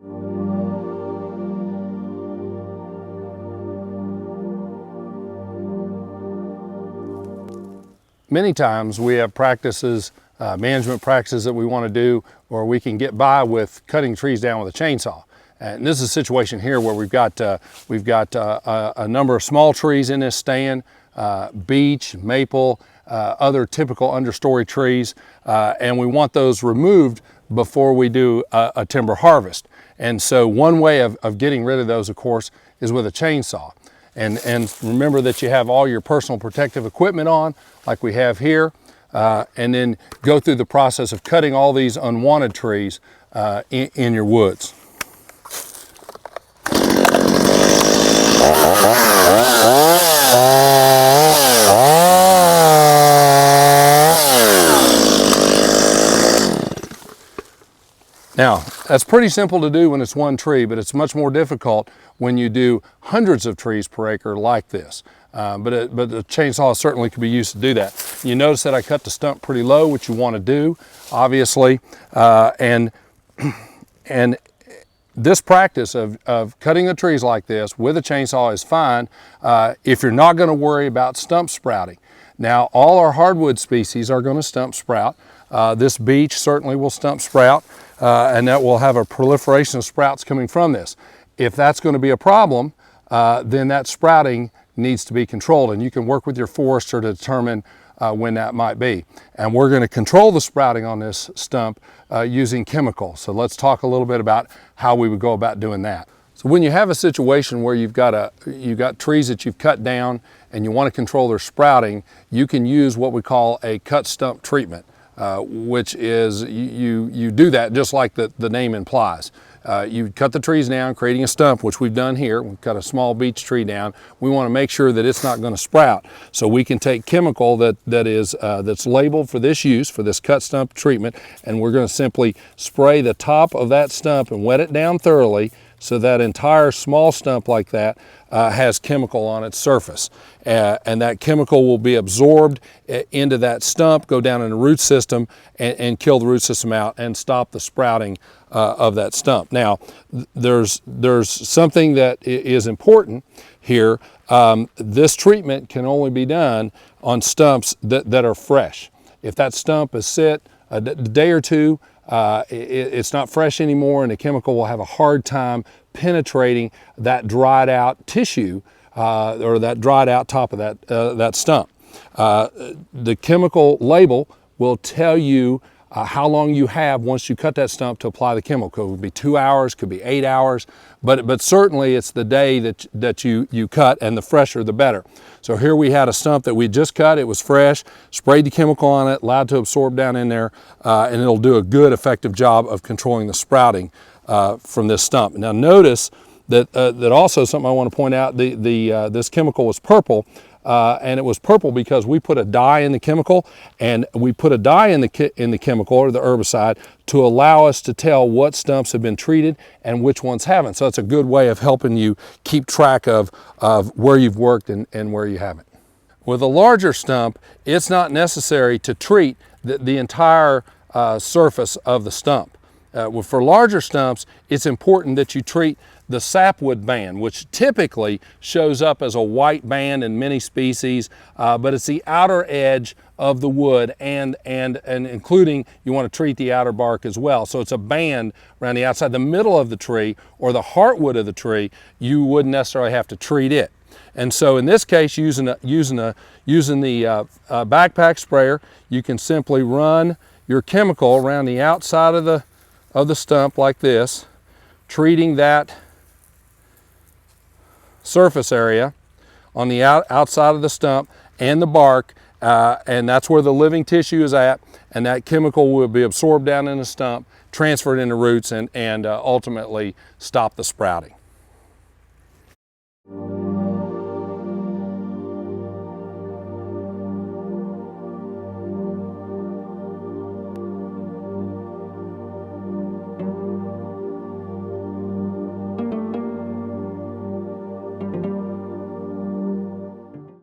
Many times we have practices, management practices that we want to do, or we can get by with cutting trees down with a chainsaw. And this is a situation here where we've got a number of small trees in this stand, beech, maple, other typical understory trees, and we want those removed before we do a timber harvest. And so one way of getting rid of those, of course, is with a chainsaw. And remember that you have all your personal protective equipment on, like we have here, and then go through the process of cutting all these unwanted trees in your woods. Now, that's pretty simple to do when it's one tree, but it's much more difficult when you do hundreds of trees per acre like this. But the chainsaw certainly could be used to do that. You notice that I cut the stump pretty low, which you want to do, obviously. And this practice of cutting the trees like this with a chainsaw is fine if you're not going to worry about stump sprouting. Now, all our hardwood species are going to stump sprout. This beech certainly will stump sprout, and that will have a proliferation of sprouts coming from this. If that's going to be a problem, then that sprouting needs to be controlled, and you can work with your forester to determine when that might be. And we're going to control the sprouting on this stump using chemicals. So let's talk a little bit about how we would go about doing that. So when you have a situation where you've got trees that you've cut down and you want to control their sprouting, you can use what we call a cut stump treatment, which is you do that just like the name implies. You cut the trees down, creating a stump, which we've done here. We've cut a small beech tree down. We want to make sure that it's not going to sprout. So we can take chemical that's labeled for this use, for this cut stump treatment, and we're going to simply spray the top of that stump and wet it down thoroughly, so that entire small stump like that has chemical on its surface. And that chemical will be absorbed into that stump, go down in the root system, and kill the root system out and stop the sprouting of that stump. Now, there's something that is important here. This treatment can only be done on stumps that are fresh. If that stump is sit a day or two, it's not fresh anymore, and the chemical will have a hard time penetrating that dried out tissue or that dried out top of that stump. The chemical label will tell you how long you have once you cut that stump to apply the chemical. It would be 2 hours, could be 8 hours, but certainly it's the day that you cut, and the fresher the better. So here we had a stump that we just cut. It was fresh, sprayed the chemical on it, allowed to absorb down in there, and it'll do a good effective job of controlling the sprouting from this stump. Now notice that also something I want to point out, this chemical was purple. And it was purple because we put a dye in the chemical, and we put a dye in the chemical or the herbicide to allow us to tell what stumps have been treated and which ones haven't. So it's a good way of helping you keep track of where you've worked and where you haven't. With a larger stump, it's not necessary to treat the entire surface of the stump. For larger stumps, it's important that you treat the sapwood band, which typically shows up as a white band in many species, but it's the outer edge of the wood, and including, you want to treat the outer bark as well. So it's a band around the outside. The middle of the tree, or the heartwood of the tree, you wouldn't necessarily have to treat it. And so in this case, using the backpack sprayer, you can simply run your chemical around the outside of the stump like this, treating that surface area on the outside of the stump and the bark, and that's where the living tissue is at, and that chemical will be absorbed down in the stump, transferred into roots, and ultimately stop the sprouting.